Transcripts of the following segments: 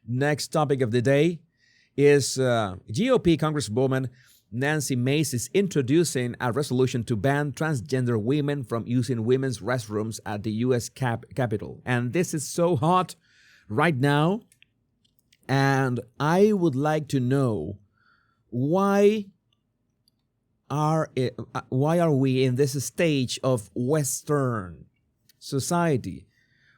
Next topic of the day is GOP Congresswoman Nancy Mace is introducing a resolution to ban transgender women from using women's restrooms at the U.S. Capitol. And this is so hot right now. And I would like to know why are we in this stage of Western society,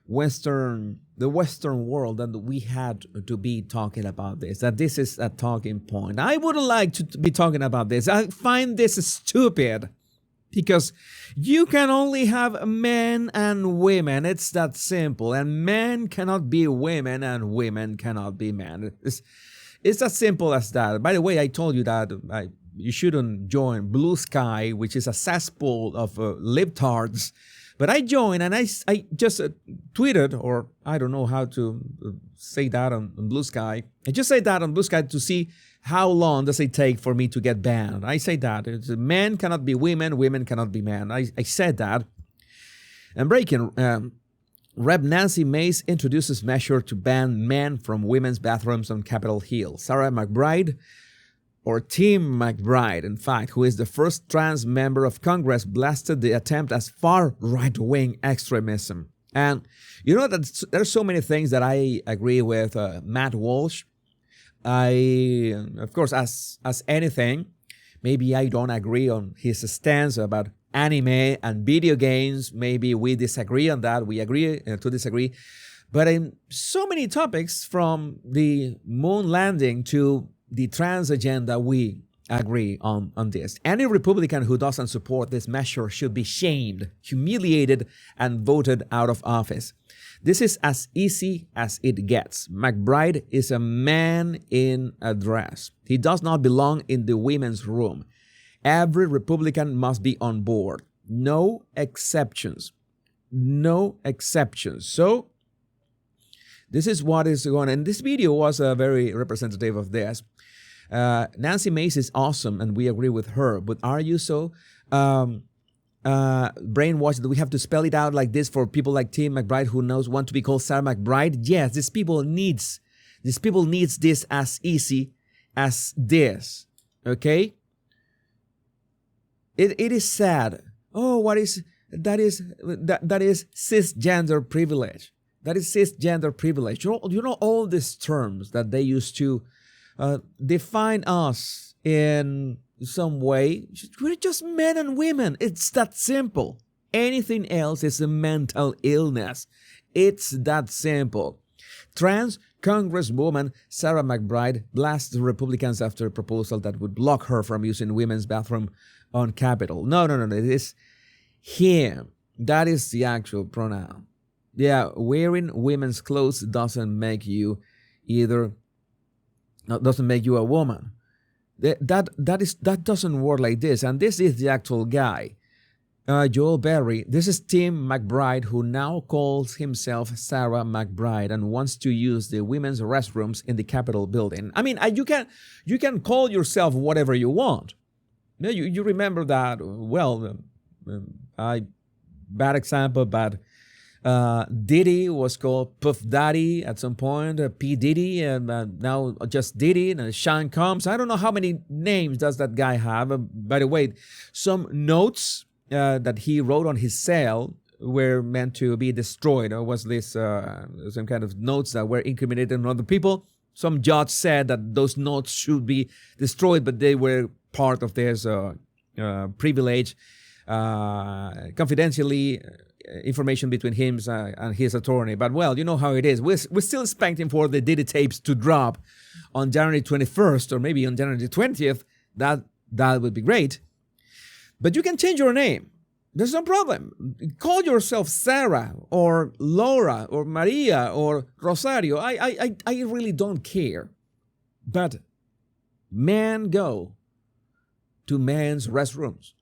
the Western world, that we had to be talking about this, that this is a talking point. I wouldn't like to be talking about this. I find this stupid because you can only have men and women. It's that simple. And men cannot be women and women cannot be men. It's as simple as that. By the way, I told you that you shouldn't join Blue Sky, which is a cesspool of libtards. But I joined and I just tweeted, or I don't know how to say that on Blue Sky. I just say that on Blue Sky to see how long does it take for me to get banned. I say that. Men cannot be women, women cannot be men. I said that. And breaking, Rep. Nancy Mace introduces measure to ban men from women's bathrooms on Capitol Hill. Sarah McBride, or Team McBride, in fact, who is the first trans member of Congress, blasted the attempt as far right-wing extremism. And you know that there's so many things that I agree with Matt Walsh. Of course, as anything, maybe I don't agree on his stance about anime and video games. Maybe we disagree on that. We agree to disagree. But in so many topics, from the moon landing to the trans agenda, we agree on this. Any Republican who doesn't support this measure should be shamed, humiliated, and voted out of office. This is as easy as it gets. McBride is a man in a dress. He does not belong in the women's room. Every Republican must be on board. No exceptions. No exceptions. So, this is what is going on. And this video was very representative of this. Nancy Mace is awesome, and we agree with her. But are you so brainwashed that we have to spell it out like this for people like Tim McBride who want to be called Sarah McBride? Yes, these people needs this as easy as this. Okay? It is sad. Oh, what is that? Is cisgender privilege. That is cisgender privilege. You know all these terms that they used to define us in some way. We're just men and women. It's that simple. Anything else is a mental illness. It's that simple. Trans Congresswoman Sarah McBride blasts the Republicans after a proposal that would block her from using women's bathroom on Capitol. No. It is him. That is the actual pronoun. Yeah, wearing women's clothes doesn't make you a woman. That doesn't work like this. And this is the actual guy, Joel Berry. This is Tim McBride, who now calls himself Sarah McBride and wants to use the women's restrooms in the Capitol building. I mean, you can call yourself whatever you want. You remember that well. Bad example, but Diddy was called Puff Daddy at some point, P. Diddy, and now just Diddy, and Sean Combs. I don't know how many names does that guy have. By the way, some notes that he wrote on his cell were meant to be destroyed. Or was this some kind of notes that were incriminating other people? Some judge said that those notes should be destroyed, but they were part of this privilege, confidentially information between him and his attorney. But well, you know how it is. We're still expecting for the Diddy tapes to drop on January 21st or maybe on January 20th. That would be great. But you can change your name. There's no problem. Call yourself Sarah or Laura or Maria or Rosario. I really don't care. But men go to men's restrooms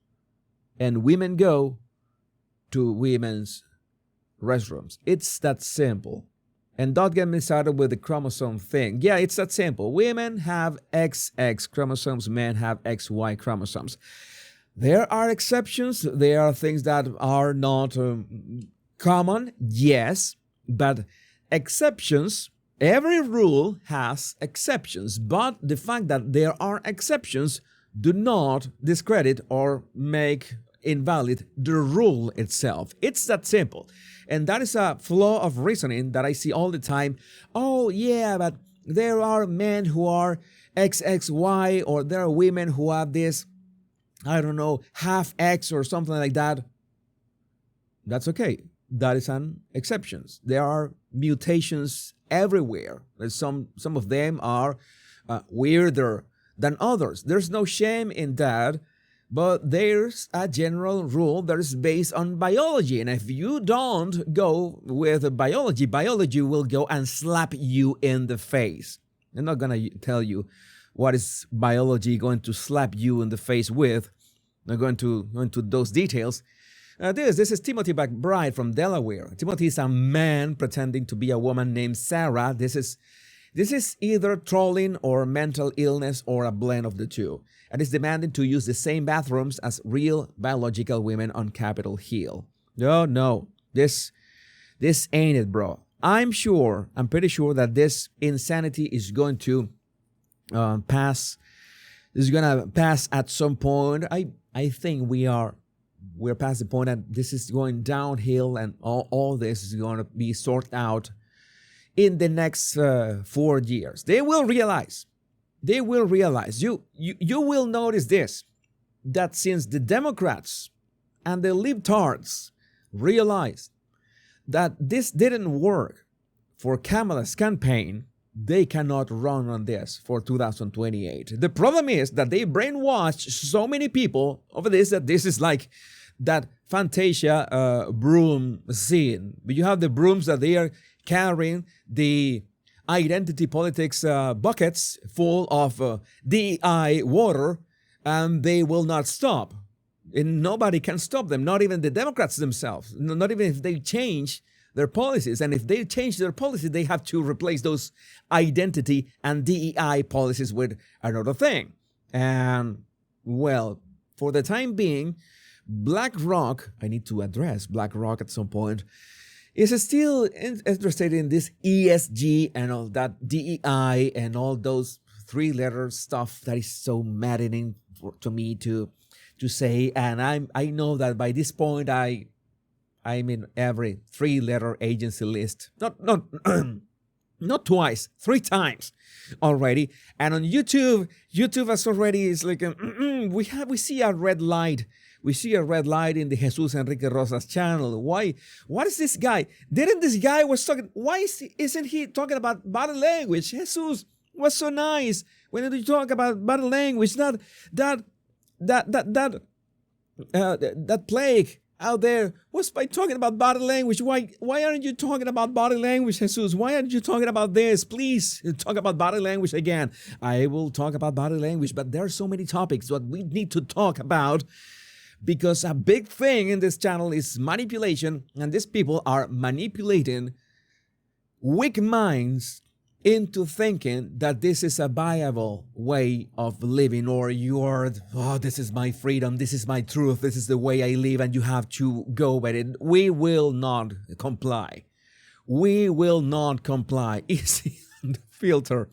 and women go to women's restrooms. It's that simple. And don't get me started with the chromosome thing. Yeah, it's that simple. Women have XX chromosomes, men have XY chromosomes. There are exceptions. There are things that are not common, yes, but exceptions Every rule has exceptions, but the fact that there are exceptions do not discredit or make invalid the rule itself. It's that simple. And that is a flaw of reasoning that I see all the time. Oh, yeah, but there are men who are XXY, or there are women who have this, I don't know, half X or something like that. That's okay. That is an exception. There are mutations everywhere. Some of them are weirder than others. There's no shame in that, but there's a general rule that is based on biology. And if you don't go with biology, biology will go and slap you in the face. I'm not going to tell you what is biology going to slap you in the face with. I'm not going to go into those details. This is Timothy McBride from Delaware. Timothy is a man pretending to be a woman named Sarah. This is either trolling or mental illness or a blend of the two. And is demanding to use the same bathrooms as real biological women on Capitol Hill. No, this ain't it, bro. I'm pretty sure that this insanity is going to pass. Is going to pass at some point. I think we're past the point that this is going downhill, and all this is going to be sorted out in the next 4 years. They will realize. You will notice this, that since the Democrats and the libtards realized that this didn't work for Kamala's campaign, they cannot run on this for 2028. The problem is that they brainwashed so many people over this that this is like that Fantasia broom scene. But you have the brooms that they are carrying the identity politics buckets full of DEI water, and they will not stop. And nobody can stop them, not even the Democrats themselves, not even if they change their policies. And if they change their policies, they have to replace those identity and DEI policies with another thing. And, well, for the time being, BlackRock, I need to address BlackRock at some point, is still interested in this ESG and all that DEI and all those three-letter stuff that is so maddening to me to say. And I know that by this point I'm in every three-letter agency list. Not twice, 3 times already. And on YouTube has already is like we see a red light. We see a red light in the Jesus Enrique Rosas channel. Why? What is this guy? Didn't this guy was talking? Why isn't he talking about body language? Jesus was so nice. When did you talk about body language? Not that plague out there was by talking about body language. Why aren't you talking about body language, Jesus? Why aren't you talking about this? Please talk about body language again. I will talk about body language, but there are so many topics that we need to talk about. Because a big thing in this channel is manipulation, and these people are manipulating weak minds into thinking that this is a viable way of living, or this is my freedom, this is my truth, this is the way I live, and you have to go with it. We will not comply. We will not comply. Easy on the filter.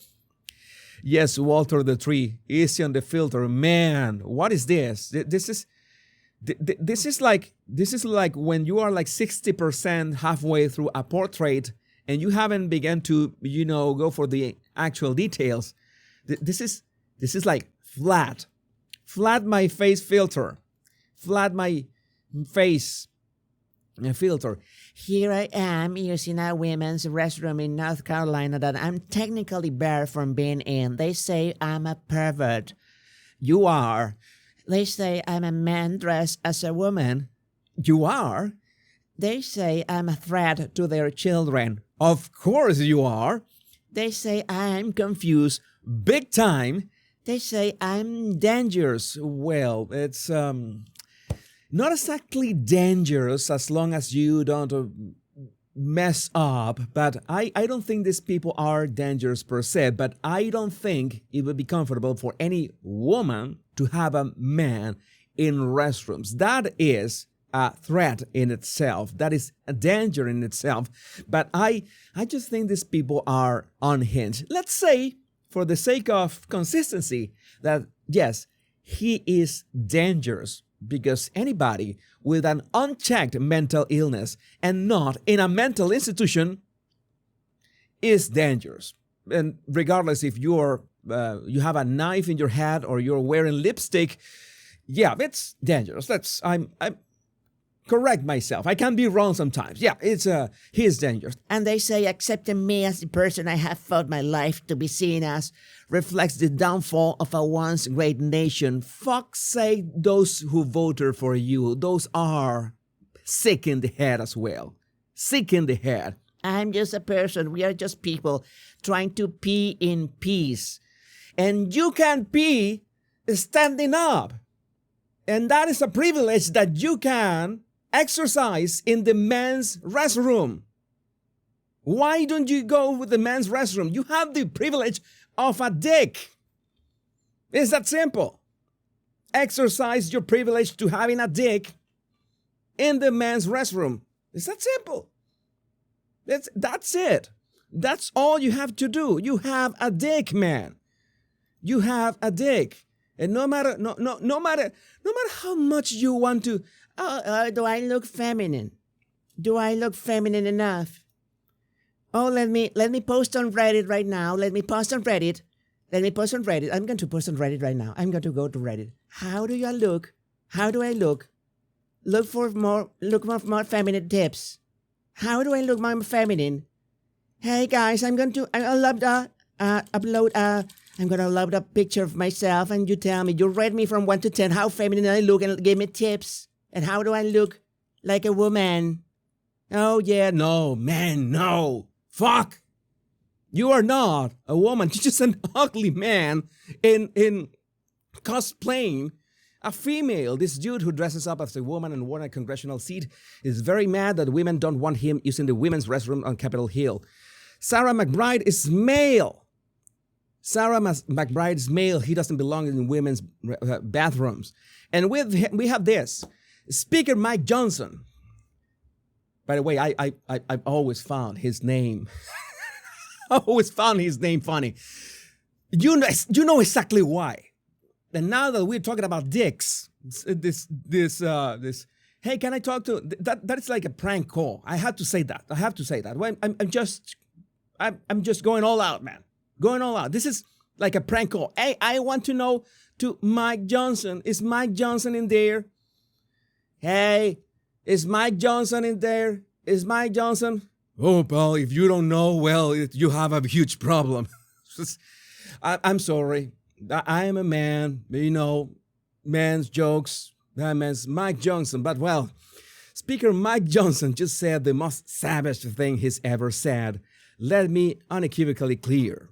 Yes, Walter the Tree, easy on the filter. Man, what is this? This is like when you are like 60% halfway through a portrait and you haven't begun to go for the actual details. This is like flat my face filter, flat my face filter. Here I am using a women's restroom in North Carolina that I'm technically barred from being in. They say I'm a pervert. You are. They say I'm a man dressed as a woman. You are. They say I'm a threat to their children. Of course you are. They say I'm confused big time. They say I'm dangerous. Well, it's not exactly dangerous as long as you don't mess up, but I don't think these people are dangerous per se, but I don't think it would be comfortable for any woman to have a man in restrooms. That is a threat in itself. That is a danger in itself. But I just think these people are unhinged. Let's say, for the sake of consistency, that yes, he is dangerous, because anybody with an unchecked mental illness and not in a mental institution is dangerous. And regardless if you have a knife in your head or you're wearing lipstick, yeah, it's dangerous. I'm correct myself. I can be wrong sometimes. Yeah, he is dangerous. And they say accepting me as the person I have felt my life to be seen as reflects the downfall of a once great nation. Fuck sake, those who voted for you, those are sick in the head as well. Sick in the head. I'm just a person. We are just people trying to pee in peace. And you can pee standing up. And that is a privilege that you can exercise in the men's restroom. Why don't you go with the men's restroom? You have the privilege of a dick. It's that simple. Exercise your privilege to having a dick in the men's restroom. It's that simple. That's it. That's all you have to do. You have a dick, man. You have a dick. And no matter how much you want to, do I look feminine? Do I look feminine enough? Oh, let me post on Reddit right now. Let me post on Reddit. I'm going to post on Reddit right now. I'm going to go to Reddit. How do I look? How do I look? Look for more feminine tips. How do I look more feminine? Hey guys, I'm going to upload a picture of myself, and you tell me, you rate me from 1 to 10 how feminine I look, and give me tips. And how do I look like a woman? Oh yeah, no, man, no. Fuck. You are not a woman. You're just an ugly man in cosplaying a female. This dude who dresses up as a woman and won a congressional seat is very mad that women don't want him using the women's restroom on Capitol Hill. Sarah McBride is male. McBride is male. He doesn't belong in women's bathrooms. And we have this. Speaker Mike Johnson. By the way, I've always found his name. I always found his name funny. You know exactly why. And now that we're talking about dicks, this hey, can I talk to that is like a prank call. I have to say that. I'm just going all out, man. Going all out. This is like a prank call. Hey, I want to know to Mike Johnson. Is Mike Johnson in there? Hey, is Mike Johnson in there? Is Mike Johnson? Oh, pal, if you don't know, well, you have a huge problem. I'm sorry. I am a man, man's jokes. That man's Mike Johnson. But, well, Speaker Mike Johnson just said the most savage thing he's ever said. Let me unequivocally clear.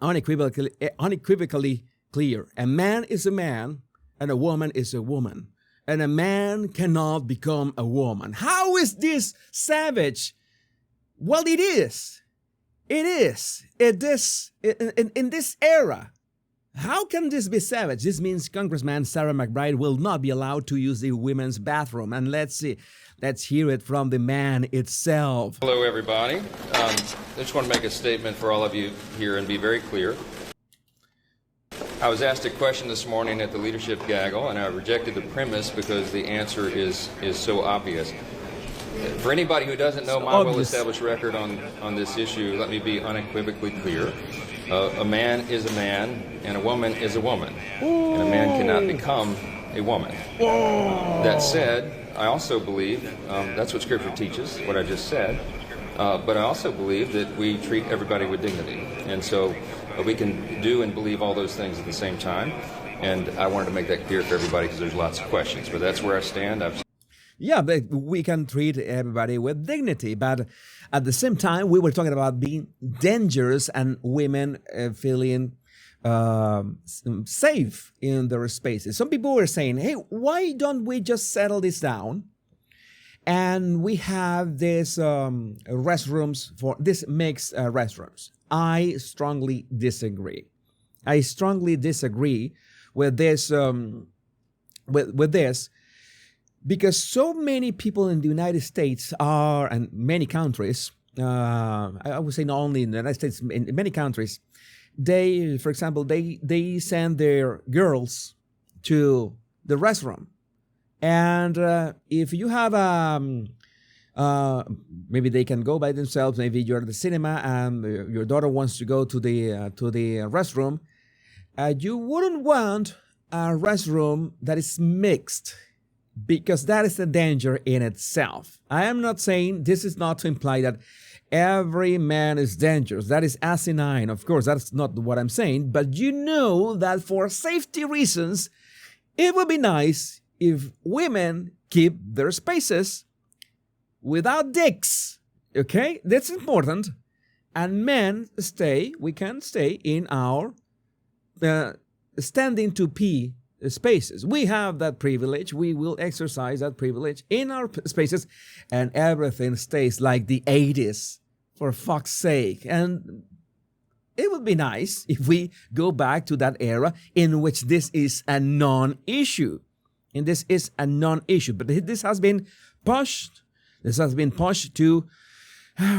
Unequivocally clear. A man is a man, and a woman is a woman. And a man cannot become a woman. How is this savage? Well, it is. It is. In this era. How can this be savage? This means Congressman Sarah McBride will not be allowed to use the women's bathroom. And let's hear it from the man itself. Hello, everybody. I just want to make a statement for all of you here and be very clear. I was asked a question this morning at the leadership gaggle, and I rejected the premise because the answer is so obvious. For anybody who doesn't know my well-established record on this issue, let me be unequivocally clear. A man is a man, and a woman is a woman. And a man cannot become a woman. That said, I also believe, that's what Scripture teaches, what I just said, but I also believe that we treat everybody with dignity. And so we can do and believe all those things at the same time. And I wanted to make that clear for everybody because there's lots of questions. But that's where I stand. Yeah, but we can treat everybody with dignity. But at the same time, we were talking about being dangerous and women feeling safe in their spaces. Some people were saying, hey, why don't we just settle this down? And we have this restrooms for this mixed restrooms. I strongly disagree. I strongly disagree with this. With this, because so many people in the United States are, and many countries, I would say not only in the United States, in many countries, they, for example, they send their girls to the restroom. And if you have maybe they can go by themselves. Maybe you're at the cinema and your daughter wants to go to the restroom. You wouldn't want a restroom that is mixed, because that is a danger in itself. I am not saying, this is not to imply that every man is dangerous. That is asinine. Of course, that's not what I'm saying. But you know that for safety reasons, it would be nice if women keep their spaces without dicks. Okay? That's important. And men we can stay in our standing to pee spaces. We have that privilege. We will exercise that privilege in our spaces, and everything stays like the 80s, for fuck's sake. And it would be nice if we go back to that era in which this is a non-issue. And this is a non-issue. But this has been pushed. This has been pushed to,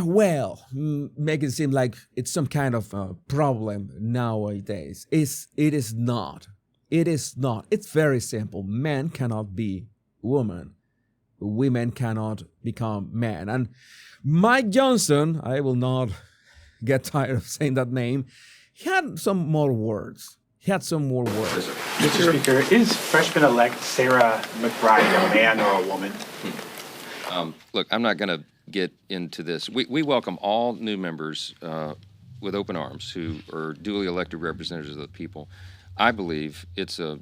well, make it seem like it's some kind of problem nowadays. It is not. It is not. It's very simple. Men cannot be women. Women cannot become men. And Mike Johnson, I will not get tired of saying that name, he had some more words. Mr. Speaker, is freshman-elect Sarah McBride a man or a woman? Look, I'm not going to get into this. We welcome all new members with open arms who are duly elected representatives of the people. I believe it's a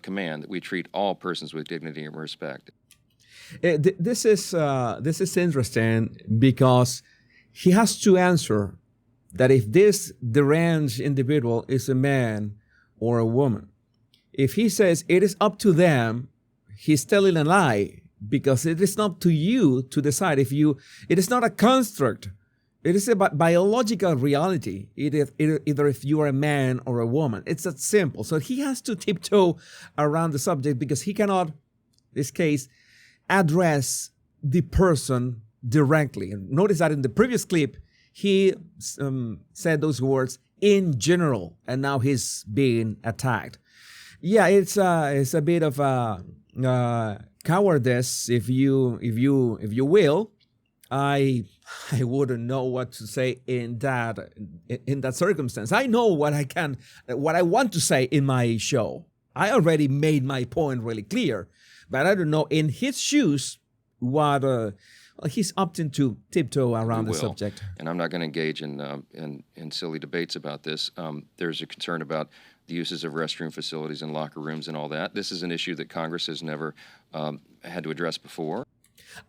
command that we treat all persons with dignity and respect. This is interesting because he has to answer that if this deranged individual is a man or a woman. If he says it is up to them, he's telling a lie, because it is not to you to decide it is not a construct. It is a biological reality, either if you are a man or a woman. It's that simple. So he has to tiptoe around the subject because he cannot, in this case, address the person directly. And notice that in the previous clip, he said those words in general, and now he's being attacked. Yeah, it's a bit of cowardice, if you will. I wouldn't know what to say in that circumstance. I know what I want to say in my show. I already made my point really clear, but I don't know in his shoes what he's opting to tiptoe around the subject. And I'm not going to engage in silly debates about this. There's a concern about the uses of restroom facilities and locker rooms and all that. This is an issue that Congress has never had to address before.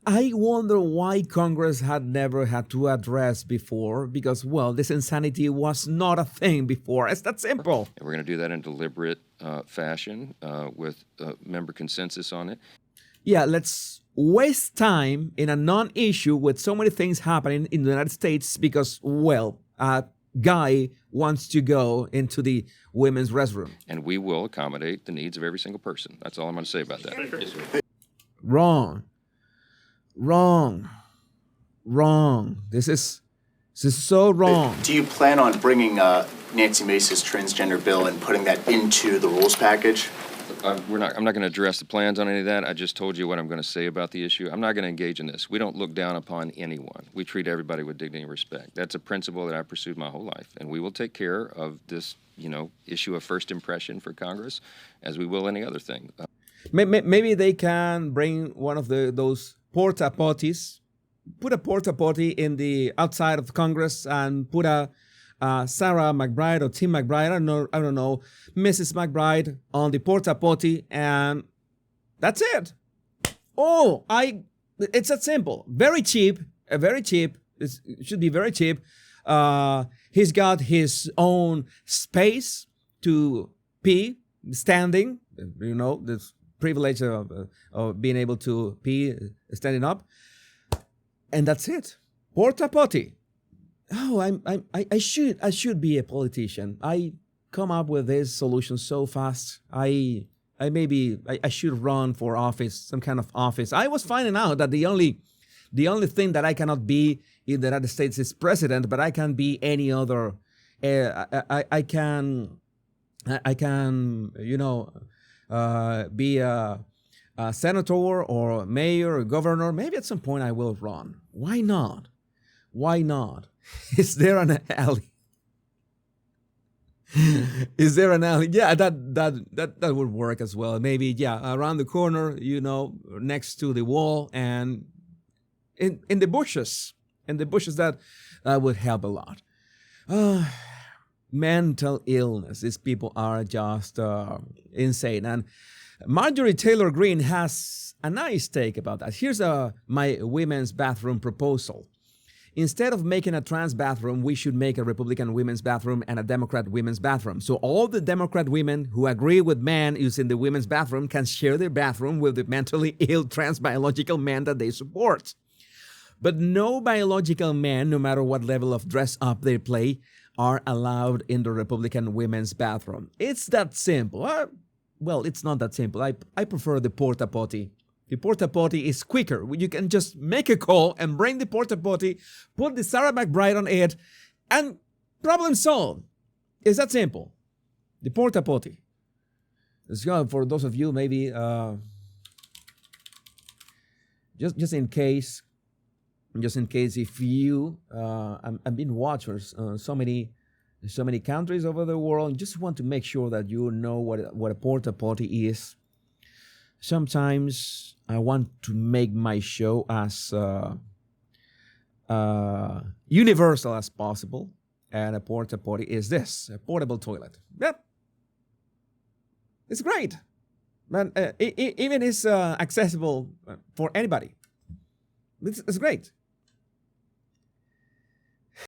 I wonder why Congress had never had to address before, because, well, this insanity was not a thing before. It's that simple. And we're going to do that in deliberate fashion with member consensus on it. Yeah, let's waste time in a non-issue with so many things happening in the United States because, well, a guy wants to go into the women's restroom. And we will accommodate the needs of every single person. That's all I'm going to say about that. Wrong. This is so wrong. Do you plan on bringing Nancy Mace's transgender bill and putting that into the rules package? I'm not going to address the plans on any of that. I just told you what I'm going to say about the issue. I'm not going to engage in this. We don't look down upon anyone. We treat everybody with dignity and respect. That's a principle that I've pursued my whole life, and we will take care of this, issue of first impression for Congress, as we will any other thing. Maybe they can bring one of those porta potties, put a porta potty in the outside of Congress, and put a Sarah McBride or Tim McBride, I don't know, Mrs. McBride on the porta potty, and that's it. It's that simple. Very cheap. It should be very cheap. He's got his own space to pee standing. This privilege of being able to pee standing up, and that's it. Porta potty. I should be a politician. I come up with this solution so fast. I I should run for office, some kind of office. I was finding out that the only thing that I cannot be in the United States is president, but I can be any other. I can be a senator or mayor or governor. Maybe at some point I will run. Why not? Why not? Is there an alley? Is there an alley? Yeah, that would work as well. Maybe, yeah, around the corner, next to the wall and in the bushes. In the bushes, that would help a lot. Mental illness. These people are just insane. And Marjorie Taylor Greene has a nice take about that. Here's my women's bathroom proposal. Instead of making a trans bathroom, we should make a Republican women's bathroom and a Democrat women's bathroom. So all the Democrat women who agree with men using the women's bathroom can share their bathroom with the mentally ill trans biological men that they support. But no biological men, no matter what level of dress up they play, are allowed in the Republican women's bathroom. It's that simple. Well, it's not that simple. I prefer the porta potty. The porta potty is quicker. You can just make a call and bring the porta potty, put the Sarah McBride on it, and problem solved. It's that simple. The porta potty. For those of you, maybe just in case, if you I've been watching so many countries over the world, just want to make sure that you know what a porta potty is. Sometimes I want to make my show as universal as possible, and a porta potty is this: a portable toilet. Yep, it's great, man. Even it's accessible for anybody. It's great.